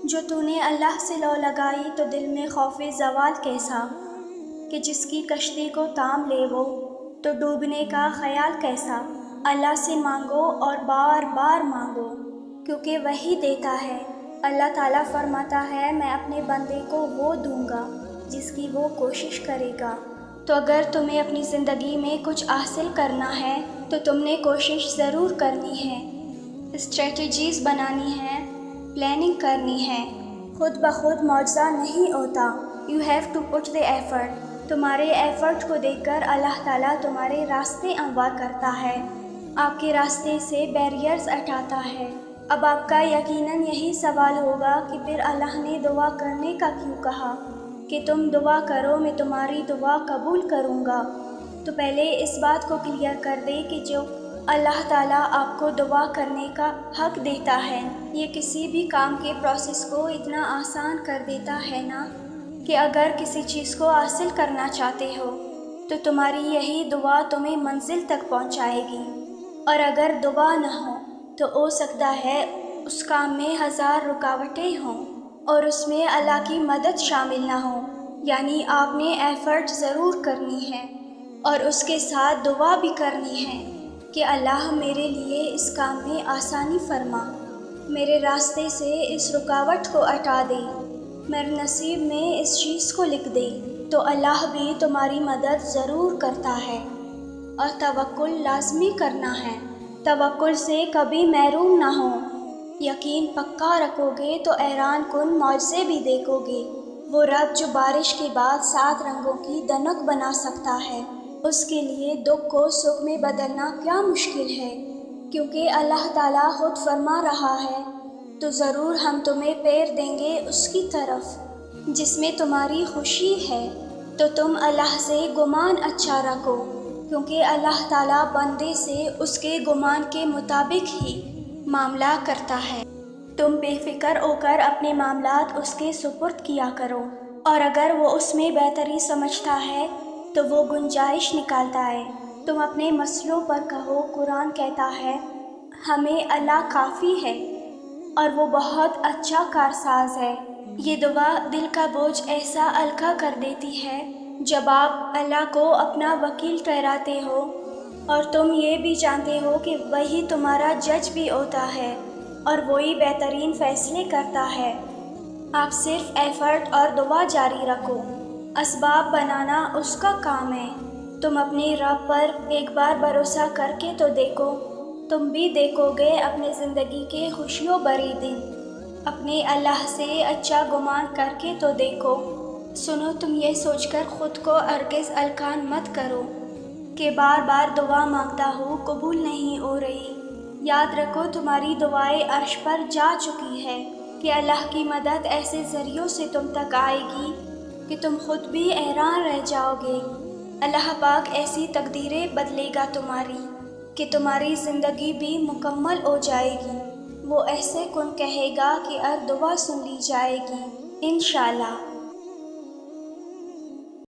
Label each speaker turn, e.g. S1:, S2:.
S1: جو تو نے اللہ سے لو لگائی تو دل میں خوف زوال کیسا، کہ جس کی کشتی کو تام لے وہ تو ڈوبنے کا خیال کیسا۔ اللہ سے مانگو اور بار بار مانگو کیونکہ وہی دیتا ہے۔ اللہ تعالیٰ فرماتا ہے میں اپنے بندے کو وہ دوں گا جس کی وہ کوشش کرے گا۔ تو اگر تمہیں اپنی زندگی میں کچھ حاصل کرنا ہے تو تم نے کوشش ضرور کرنی ہے، اسٹریٹجیز بنانی ہے، پلاننگ کرنی ہے۔ خود بخود معجزہ نہیں ہوتا، you have to put the effort. تمہارے ایفرٹ کو دیکھ کر اللہ تعالیٰ تمہارے راستے ہموار کرتا ہے، آپ کے راستے سے بیریئرز ہٹاتا ہے۔ اب آپ کا یقیناً یہی سوال ہوگا کہ پھر اللہ نے دعا کرنے کا کیوں کہا کہ تم دعا کرو میں تمہاری دعا قبول کروں گا۔ تو پہلے اس بات کو کلیئر کر دے کہ جو اللہ تعالیٰ آپ کو دعا کرنے کا حق دیتا ہے، یہ کسی بھی کام کے پروسیس کو اتنا آسان کر دیتا ہے نا، کہ اگر کسی چیز کو حاصل کرنا چاہتے ہو تو تمہاری یہی دعا تمہیں منزل تک پہنچائے گی، اور اگر دعا نہ ہو تو ہو سکتا ہے اس کام میں 1000 رکاوٹیں ہوں اور اس میں اللہ کی مدد شامل نہ ہو۔ یعنی آپ نے ایفرٹ ضرور کرنی ہے اور اس کے ساتھ دعا بھی کرنی ہے کہ اللہ میرے لیے اس کام میں آسانی فرما، میرے راستے سے اس رکاوٹ کو ہٹا دے، میرے نصیب میں اس چیز کو لکھ دے۔ تو اللہ بھی تمہاری مدد ضرور کرتا ہے، اور توکل لازمی کرنا ہے۔ توکل سے کبھی محروم نہ ہو، یقین پکا رکھو گے تو حیران کن معجزے بھی دیکھو گے۔ وہ رب جو بارش کے بعد 7 رنگوں کی دنک بنا سکتا ہے، اس کے لیے دکھ کو سکھ میں بدلنا کیا مشکل ہے، کیونکہ اللہ تعالیٰ خود فرما رہا ہے تو ضرور ہم تمہیں پھیر دیں گے اس کی طرف جس میں تمہاری خوشی ہے۔ تو تم اللہ سے گمان اچھا رکھو، کیونکہ اللہ تعالیٰ بندے سے اس کے گمان کے مطابق ہی معاملہ کرتا ہے۔ تم بے فکر ہو کر اپنے معاملات اس کے سپرد کیا کرو، اور اگر وہ اس میں بہتری سمجھتا ہے تو وہ گنجائش نکالتا ہے۔ تم اپنے مسئلوں پر کہو، قرآن کہتا ہے ہمیں اللہ کافی ہے اور وہ بہت اچھا کارساز ہے۔ یہ دعا دل کا بوجھ ایسا ہلکا کر دیتی ہے جب آپ اللہ کو اپنا وکیل ٹھہراتے ہو اور تم یہ بھی جانتے ہو کہ وہی تمہارا جج بھی ہوتا ہے اور وہی بہترین فیصلے کرتا ہے۔ آپ صرف ایفرٹ اور دعا جاری رکھو، اسباب بنانا اس کا کام ہے۔ تم اپنے رب پر ایک بار بھروسہ کر کے تو دیکھو، تم بھی دیکھو گے اپنے زندگی کے خوشیوں بھرے دن۔ اپنے اللہ سے اچھا گمان کر کے تو دیکھو۔ سنو، تم یہ سوچ کر خود کو ہرگز ہلکان مت کرو کہ بار بار دعا مانگتا ہوں قبول نہیں ہو رہی۔ یاد رکھو تمہاری دعائیں عرش پر جا چکی ہے، کہ اللہ کی مدد ایسے ذریعوں سے تم تک آئے گی کہ تم خود بھی حیران رہ جاؤ گے۔ اللہ پاک ایسی تقدیریں بدلے گا تمہاری کہ تمہاری زندگی بھی مکمل ہو جائے گی۔ وہ ایسے کن کہے گا کہ ہر دعا سن لی جائے گی انشاءاللہ۔